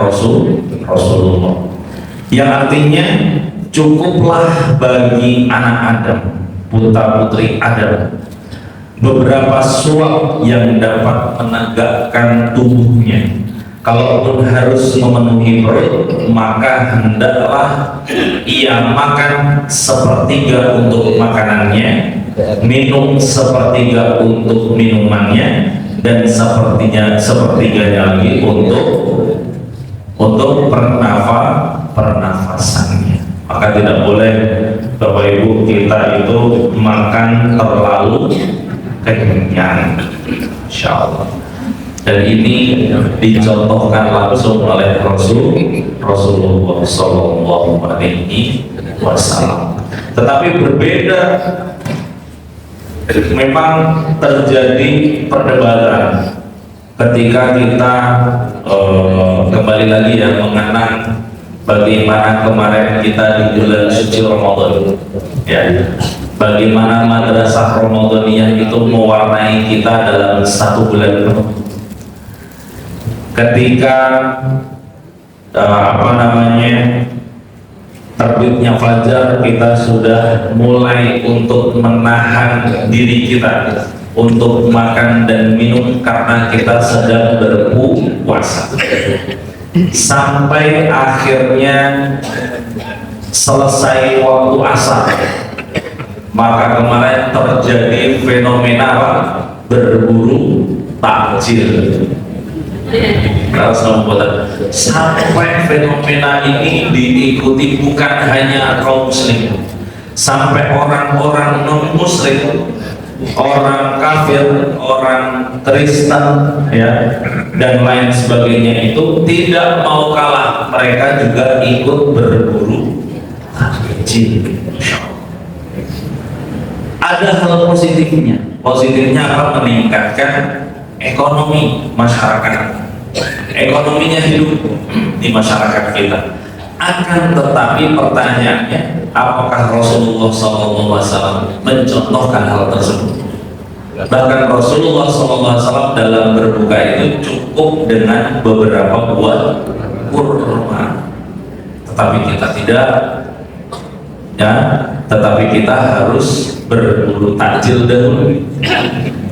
Rasulullah, yang artinya cukuplah bagi anak Adam, putra putri Adam, beberapa suap yang dapat menegakkan tubuhnya. Kalaupun harus memenuhi perut, maka hendaklah ia makan sepertiga untuk makanannya, minum sepertiga untuk minumannya, dan sepertiganya lagi untuk pernafasannya. Maka tidak boleh Bapak Ibu kita itu makan terlalu kenyang, insyaallah. Dan ini dicontohkan langsung oleh Rasulullah Sallallahu Alaihi Wasallam. Tetapi berbeda, memang terjadi perdebatan ketika kita kembali lagi mengenang bagaimana kemarin kita di bulan suci Ramadan, bagaimana madrasah Ramadaniyah itu mewarnai kita dalam satu bulan penuh. Ketika terbitnya fajar, kita sudah mulai untuk menahan diri kita untuk makan dan minum karena kita sedang berpuasa, sampai akhirnya selesai waktu asar. Maka kemarin terjadi fenomena berburu takjil. Sampai fenomena ini diikuti bukan hanya kaum muslim, sampai orang-orang non-muslim, orang kafir, orang Kristen, ya, dan lain sebagainya itu tidak mau kalah, mereka juga ikut berburu jin. Ada hal positifnya. Positifnya apa? Meningkatkan ekonomi masyarakat, ekonominya hidup di masyarakat kita. Akan tetapi pertanyaannya, apakah Rasulullah SAW mencontohkan hal tersebut? Bahkan Rasulullah SAW dalam berbuka itu cukup dengan beberapa buah kurma, tetapi kita tidak, ya, tetapi kita harus berburu takjil dahulu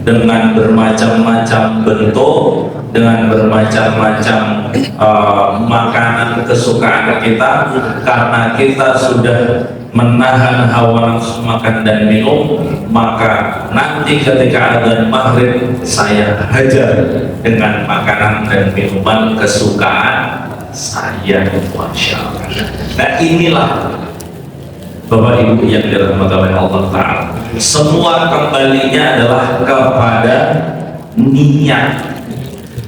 dengan bermacam-macam bentuk, dengan bermacam-macam makanan kesukaan kita, karena kita sudah menahan hawa nafsu makan dan minum. Maka nanti ketika adzan maghrib saya hajar dengan makanan dan minuman kesukaan saya, Masya Allah. Nah, inilah Bapak Ibu yang dirahmati oleh Allah Ta'ala, semua kembalinya adalah kepada niat,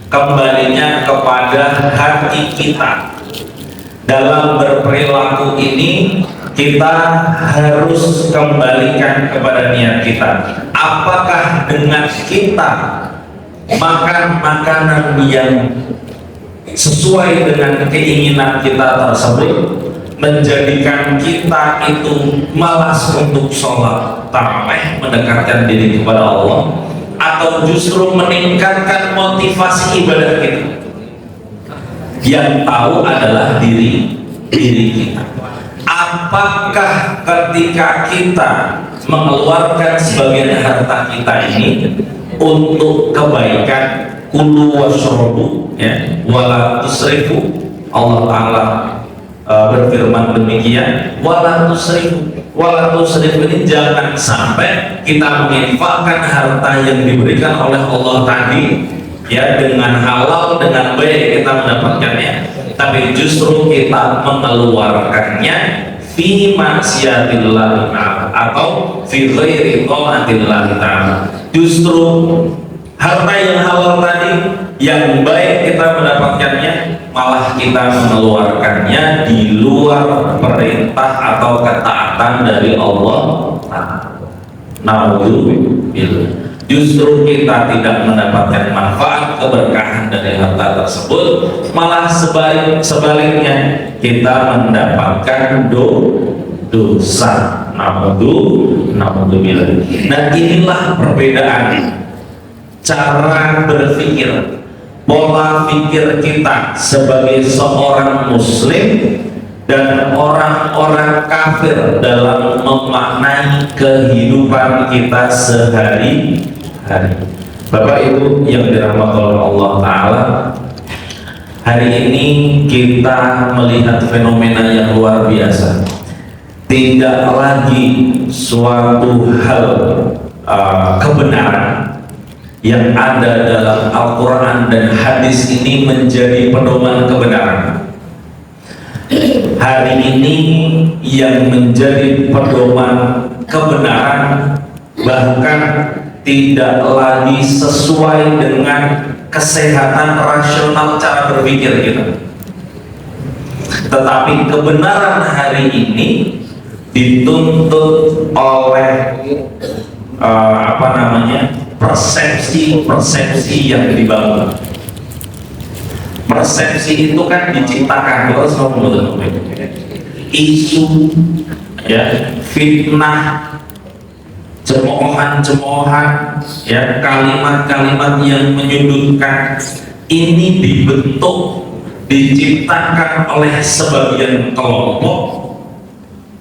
kembalinya kepada hati kita. Dalam berperilaku ini kita harus kembalikan kepada niat kita. Apakah dengan kita makan makanan yang sesuai dengan keinginan kita tersebut menjadikan kita itu malas untuk sholat tarawih, mendekatkan diri kepada Allah, atau justru meningkatkan motivasi ibadah kita? Yang tahu adalah diri kita. Apakah ketika kita mengeluarkan sebagian harta kita ini untuk kebaikan, kulu washrobu, ya, wala tusrifu, Allah Ta'ala berfirman demikian, wala tusrifu ini jangan sampai kita menginfakkan harta yang diberikan oleh Allah tadi, ya, dengan halal, dengan baik kita mendapatkannya, tapi justru kita mengeluarkannya fi maksiatillah atau fi ghairi taatillah ta'ala. Justru harta yang halal tadi, yang baik kita mendapatkannya, malah kita mengeluarkannya di luar perintah atau ketaatan dari Allah. Naudzubillah. Justru kita tidak mendapatkan manfaat, keberkahan dari harta tersebut, malah sebaliknya kita mendapatkan dosa. Naudzubillah. Nah, inilah perbedaan cara berpikir, pola pikir kita sebagai seorang muslim dan orang-orang kafir dalam memaknai kehidupan kita sehari-hari. Bapak Ibu yang dirahmati oleh Allah Ta'ala, hari ini kita melihat fenomena yang luar biasa. Tidak lagi suatu hal kebenaran yang ada dalam Al-Quran dan hadis ini menjadi pedoman kebenaran. Hari ini yang menjadi pedoman kebenaran bahkan tidak lagi sesuai dengan kesehatan rasional cara berpikir kita, tetapi kebenaran hari ini dituntut oleh persepsi yang dibangun. Persepsi itu kan diciptakan terus, isu, ya, fitnah, cemoohan, ya, kalimat-kalimat yang menyudutkan ini dibentuk, diciptakan oleh sebagian kelompok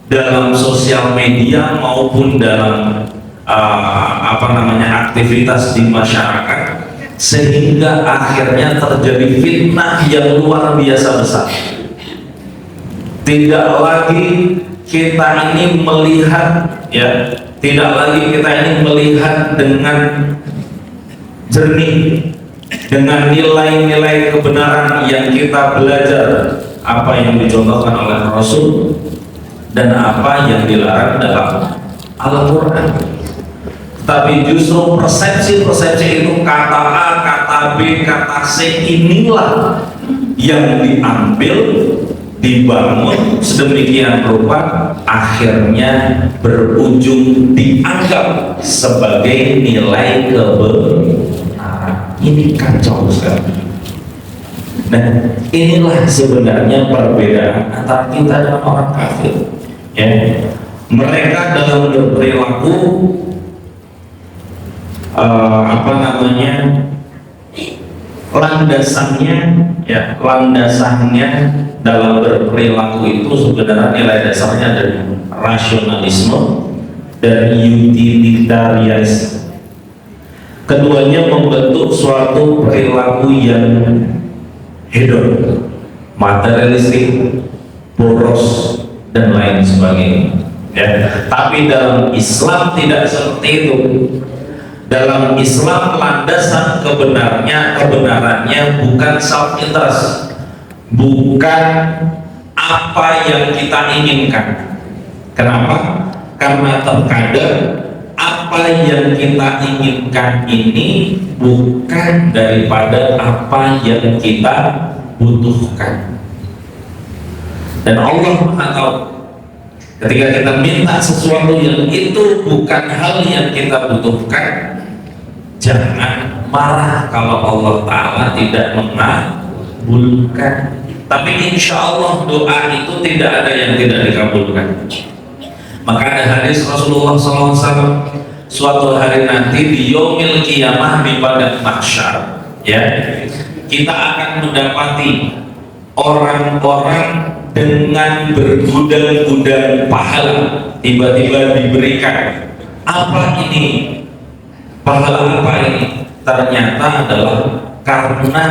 dalam sosial media maupun dalam aktivitas di masyarakat, sehingga akhirnya terjadi fitnah yang luar biasa besar. Tidak lagi kita ini melihat, ya, tidak lagi kita ini melihat dengan jernih, dengan nilai-nilai kebenaran yang kita belajar, apa yang dicontohkan oleh Rasul, dan apa yang dilarang dalam Al-Quran. Tapi justru persepsi-persepsi itu, kata A, kata B, kata C, inilah yang diambil, dibangun sedemikian rupa, akhirnya berujung dianggap sebagai nilai kebenaran. Ini kacau sekali. Nah, inilah sebenarnya perbedaan antara kita dan orang kafir. Ya, mereka dalam berperilaku landasannya dalam berperilaku itu sebenarnya nilai dasarnya dari rasionalisme dan utilitarianisme. Keduanya membentuk suatu perilaku yang hedon, materialistik, boros, dan lain sebagainya. Ya. Tapi dalam Islam tidak seperti itu. Dalam Islam landasan kebenarannya bukan self interest, bukan apa yang kita inginkan. Kenapa? Karena terkadang apa yang kita inginkan ini bukan daripada apa yang kita butuhkan. Dan Allah Maha tahu, ketika kita minta sesuatu yang itu bukan hal yang kita butuhkan, jangan marah kalau Allah Ta'ala tidak mengabulkan. Tapi insya Allah doa itu tidak ada yang tidak dikabulkan. Maka ada hadis Rasulullah SAW, suatu hari nanti di yaumil qiyamah, di padang mahsyar, ya, kita akan mendapati orang-orang dengan bergudang-gudang pahala tiba-tiba diberikan. Apa ini? Pahala apa ini? Ternyata adalah karena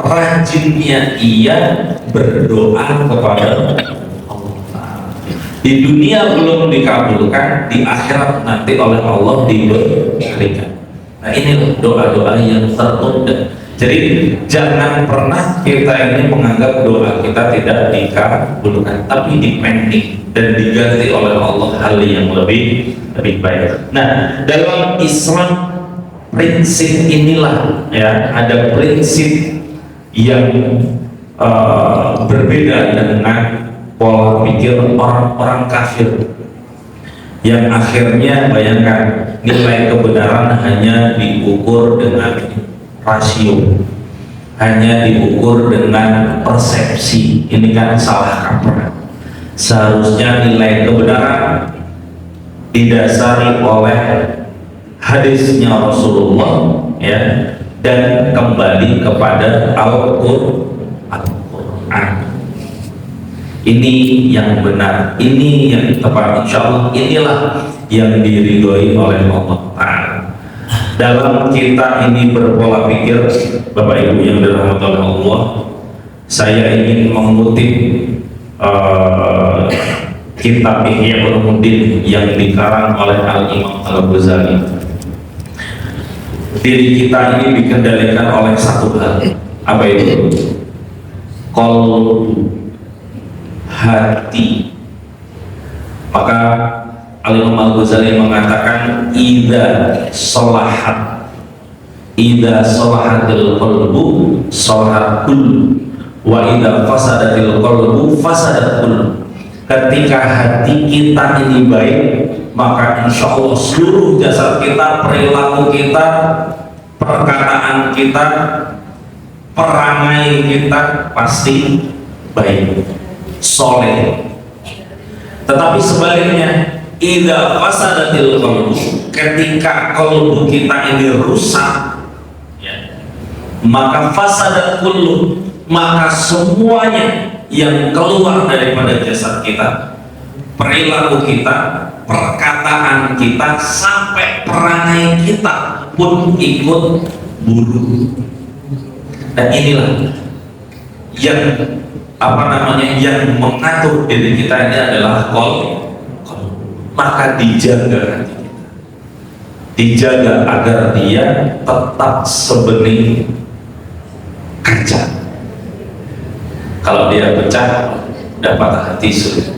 rajinnya ia berdoa kepada di dunia belum dikabulkan, di akhirat nanti oleh Allah diberikan. Nah, ini doa-doa yang tertunda. Jadi jangan pernah kita ini menganggap doa kita tidak dikabulkan, tapi dipending dan diganti oleh Allah hal yang lebih baik. Nah, dalam Islam prinsip inilah, ya, ada prinsip yang berbeda dengan pola pikir orang-orang kafir yang akhirnya, bayangkan, nilai kebenaran hanya diukur dengan rasio, hanya diukur dengan persepsi. Ini kan salah kaprah. Seharusnya nilai kebenaran didasari oleh hadisnya Rasulullah, ya, dan kembali kepada Al-Quran. Ini yang benar, ini yang tepat, insya Allah inilah yang diridhoi oleh Allah Ta'ala. Dalam kita ini berpola pikir, Bapak Ibu yang dirahmati oleh Allah, saya ingin mengutip kitab Ihya Ulumuddin yang dikarang oleh Al-Imam Al-Ghazali. Diri kita ini dikendalikan oleh satu hal. Apa itu? Qalbu, hati. Maka Al-Imam Al-Ghazali mengatakan, idza salahatil qalbu salahat kullu, wa idza fasadatil qalbu fasadat kullu. Ketika hati kita ini baik, maka insya Allah seluruh jasad kita, perilaku kita, perkataan kita, perangai kita pasti baik, soleh. Tetapi sebaliknya, idza fasadatil qalbu, ketika qalbu kita ini rusak, ya, maka fasadat kullu, maka semuanya yang keluar daripada jasad kita, perilaku kita, perkataan kita, sampai perangai kita pun ikut buruk. Dan inilah yang yang mengatur diri kita ini adalah qalbu. Maka dijaga hati kita, dijaga agar dia tetap sebening kaca. Kalau dia pecah, dapat hati sulit.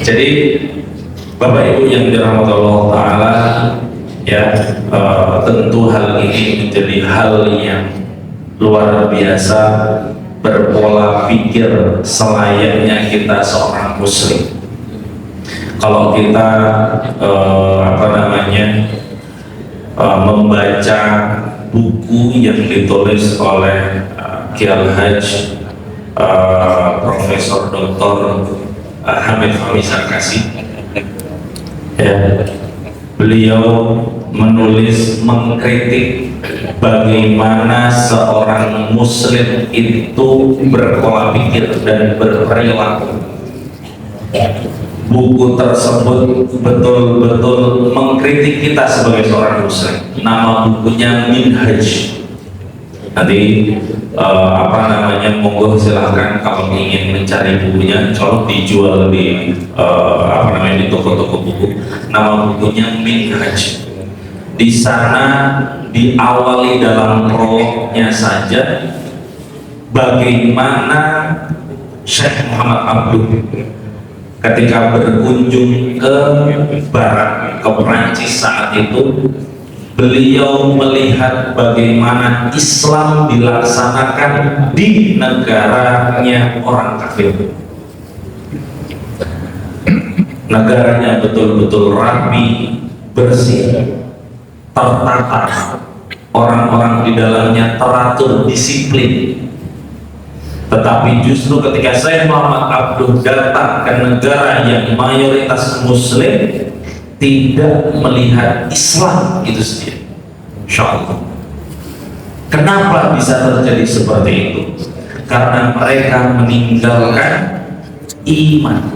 Jadi Bapak Ibu yang dirahmati Allah Ta'ala, ya, tentu hal ini menjadi hal yang luar biasa, berpola pikir selayaknya kita seorang muslim. Kalau kita membaca buku yang ditulis oleh Kiai Al-Hajj Profesor Dr. Hamid Fahmi Sarkasi, ya, beliau menulis mengkritik bagaimana seorang muslim itu berpola pikir dan berperilaku. Buku tersebut betul-betul mengkritik kita sebagai seorang muslim. Nama bukunya Minhaj. Nanti monggo silahkan kalau ingin mencari bukunya, kalau dijual di di toko-toko buku. Nama bukunya Minhaj. Di sana diawali dalam prolognya saja bagaimana Syekh Muhammad Abduh ketika berkunjung ke barat, ke Perancis saat itu, beliau melihat bagaimana Islam dilaksanakan di negaranya orang kafir. Negaranya betul-betul rapi, bersih, tertata, orang-orang di dalamnya teratur, disiplin. Tetapi justru ketika Syekh Muhammad Abduh datang ke negara yang mayoritas muslim, tidak melihat Islam itu sendiri. Insyaallah. Kenapa bisa terjadi seperti itu? Karena mereka meninggalkan iman.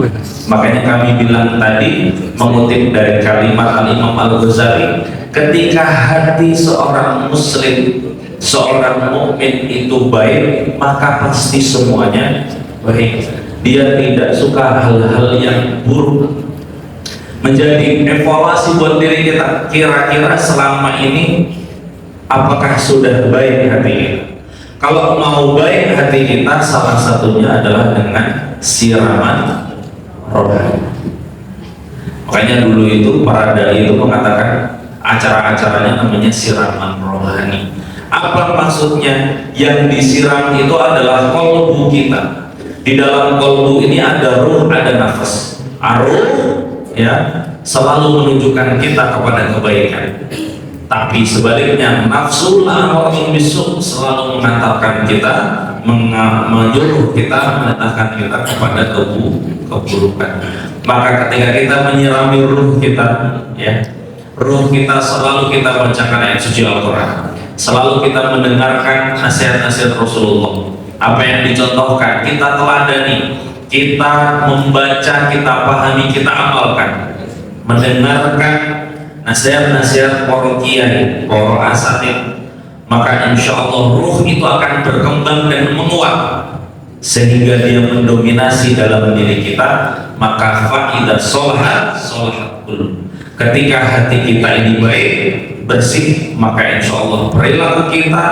Makanya kami bilang tadi, mengutip dari kalimat Al-Imam Al-Ghazali, ketika hati seorang muslim, seorang mukmin itu baik, maka pasti semuanya baik. Dia tidak suka hal-hal yang buruk. Menjadi evaluasi buat diri kita, kira-kira selama ini apakah sudah baik hati kita? Kalau mau baik hati kita, salah satunya adalah dengan siraman rohani. Makanya dulu itu para dai itu mengatakan acara-acaranya namanya siraman rohani. Apa maksudnya? Yang disiram itu adalah kolbu kita. Di dalam kolbu ini ada ruh, ada nafas. Ruh, ya, selalu menunjukkan kita kepada kebaikan. Tapi sebaliknya, nafsu la'amaratun bisu' selalu mengantarkan kita, menyuruh kita, mengantarkan kita kepada keburukan. Maka ketika kita menyirami ruh kita, ya, ruh kita selalu kita bacakan ayat suci Al-Quran, selalu kita mendengarkan nasihat-nasihat Rasulullah. Apa yang dicontohkan kita teladani, kita membaca, kita pahami, kita amalkan, mendengarkan nasihat-nasihat para kiai, para asatidz, maka insya Allah ruh itu akan berkembang dan menguat sehingga dia mendominasi dalam diri kita. Maka faidah sholahat qulub. Ketika hati kita ini baik, bersih, maka insya Allah perilaku kita,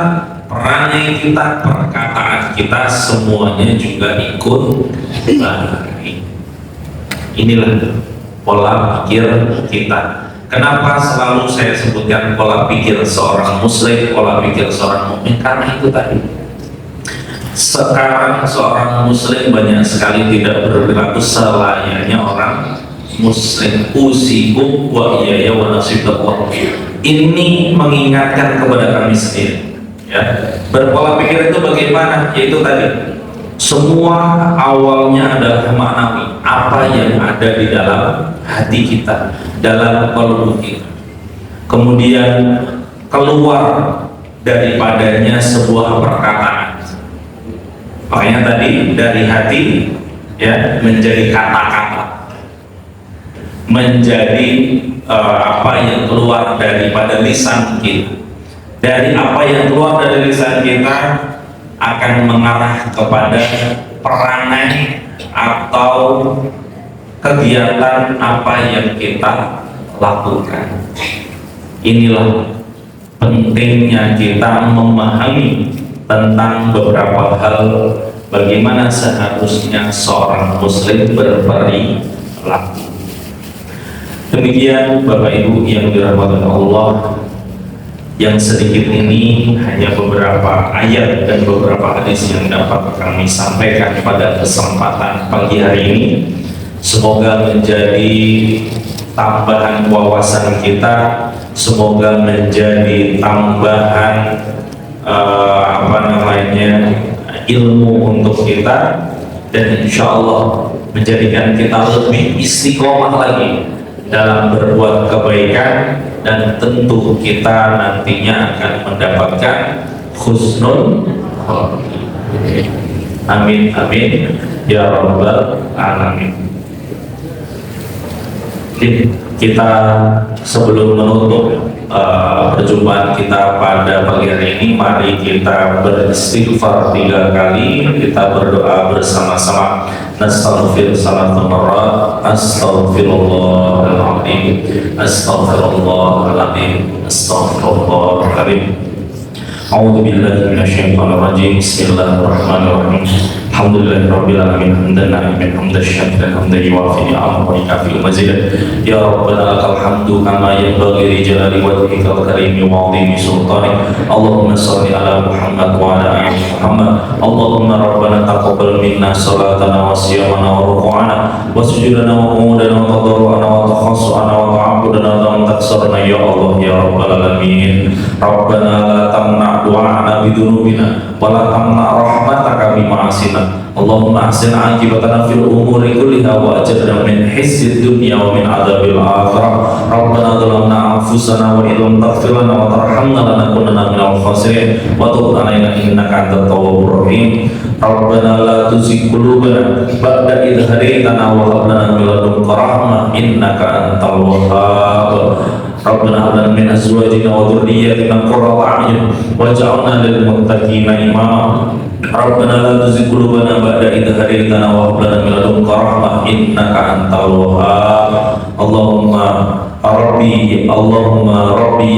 perangai kita, perkataan kita semuanya juga ikut baik. Inilah pola pikir kita. Kenapa selalu saya sebutkan pola pikir seorang muslim, pola pikir seorang mukmin? Karena itu tadi. Sekarang seorang muslim banyak sekali tidak berperilaku selayaknya orang muslim. Usikum wa iyaya wa nasibullah. Ini mengingatkan kepada kami sendiri, ya. Berpola pikir itu bagaimana? Yaitu tadi, semua awalnya adalah maknawi. Apa yang ada di dalam hati kita, dalam kalbu kita, kemudian keluar daripadanya sebuah perkataan. Makanya tadi dari hati, ya, menjadi kata-kata, menjadi apa yang keluar daripada lisan kita. Dari apa yang keluar dari lisan kita akan mengarah kepada perangai atau kegiatan apa yang kita lakukan. Inilah pentingnya kita memahami tentang beberapa hal, bagaimana seharusnya seorang muslim berperilaku. pelaku. Demikian Bapak Ibu yang dirahmati Allah, yang sedikit ini hanya beberapa ayat dan beberapa hadis yang dapat kami sampaikan pada kesempatan pagi hari ini. Semoga menjadi tambahan wawasan kita, semoga menjadi tambahan ilmu untuk kita, dan insya Allah menjadikan kita lebih istiqomah lagi dalam berbuat kebaikan, dan tentu kita nantinya akan mendapatkan husnul khotimah. Amin amin ya rabbal alamin. Kita sebelum menutup perjumpaan kita pada pagi hari ini, mari kita beristighfar 3 kali. Kita berdoa bersama-sama. Nastaghfir salatan marrat. Astaghfirullahaladzim, astaghfirullahaladzim, astaghfirullahaladzim. A'udzu billahi minasyaitonir rajim. Bismillahirrahmanirrahim. Alhamdulillahirabbil alamin, hamdan na'imman hamdan syakiran hamdan yuwafi ni'amahu wa yukafi mazidah. Ya rabbana lakal hamdu kama yanbaghi li jalali wajhikal karimi wa 'azimi sultanik. Allahumma shalli ala Muhammad wa ala ali Muhammad. Allahumma rabbana taqabbal minna salatana wa siyamana wa ruku'ana wa sujudana wa qu'udana wa tadarru'ana wa takhassu'ana wa ta'abbudana wa taksarna ya Allah ya rabbal alamin. Rabbana la tamna' du'ana bidunubina wa la tamna' rahmataka bima'asina. Allahumma ahsin aqibatana fil umuri kulliha wa ajirna min hizzid dunya wa min adzabil akhirah. Rabbana zalamna anfusana wa illam taghfir lana wa tarhamna lanakunanna minal khasirin wa tub 'alaina innaka antat tawwabur rahim. Rabbana la tuzigh qulubana ba'da idh hadaytana wa hab lana min ladunka rahmah innaka antal wahhab. Rabbana hab lana min azwajina wa dhurriyyatina qurrata a'yun waj'alna lil muttaqina imama. Rabbana la tuzigh qulubana ba'da idh hadaytana wa hab lana min ladunka rahmah innaka antal wahhab. Allahumma Rabbi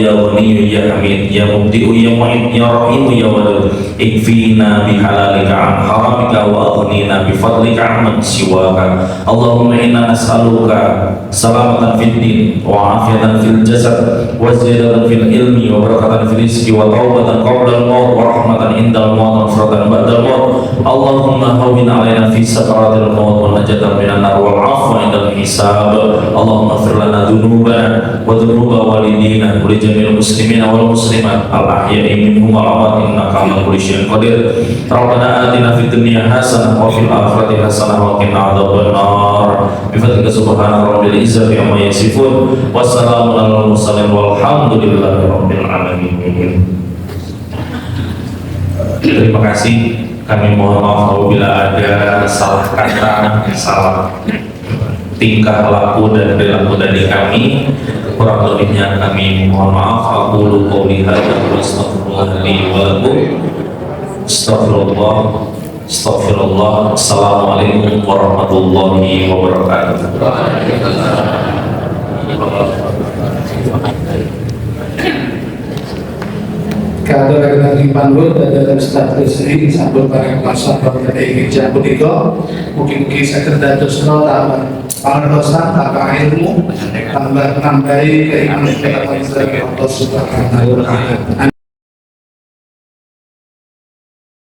ya Ghani ya Hamid ya Mubdi'u ya Mu'id ya Rahim ya Wadud, ikfina bihalalika an haramika wa aghnina bifadlika amman siwaka. Allahumma inna nas'aluka salamatan fid din wa afiatan fil jasad wa ziyadatan fil ilmi wa barakatan fil rizqi wa tawbatan qabla al-maut wa rahmatan indal maut wa maghfiratan ba'da al-maut. Allahumma hawwin 'alaina fi sakaratil maut wa najatan minan nar wal 'afwa indal hisab. Allahumma ighfir lana dhunubana wa dhunuba walidina wa li jami'il muslimina wal muslimat al-ahya'i minhum wal amwat innaka 'ala kulli syai'in qadir. Rabbana atina fid dunya hasanah wa fil akhirati hasanah wa qina adzabannar. Bi fadlika subhana rabbil izzati amma yasifun wa salamun alal mursalin walhamdulillahi rabbil alamin. Terima kasih. Kami mohon maaf apabila ada salah kata, salah tingkah laku dan perilaku dari kami. Kurang lebihnya kami mohon maaf. Aqulu qouli hadza wa astaghfirullah li wa lakum. Astaghfirullah. Assalamualaikum warahmatullahi wabarakatuh. Kada lagi panggul dan status ini disambut barang masa pada ingin jambut itu mungkin saya terdatus nota dosa tambah ilmu tambah nambahi keimanan kita pada Allah Subhanahu wa Ta'ala.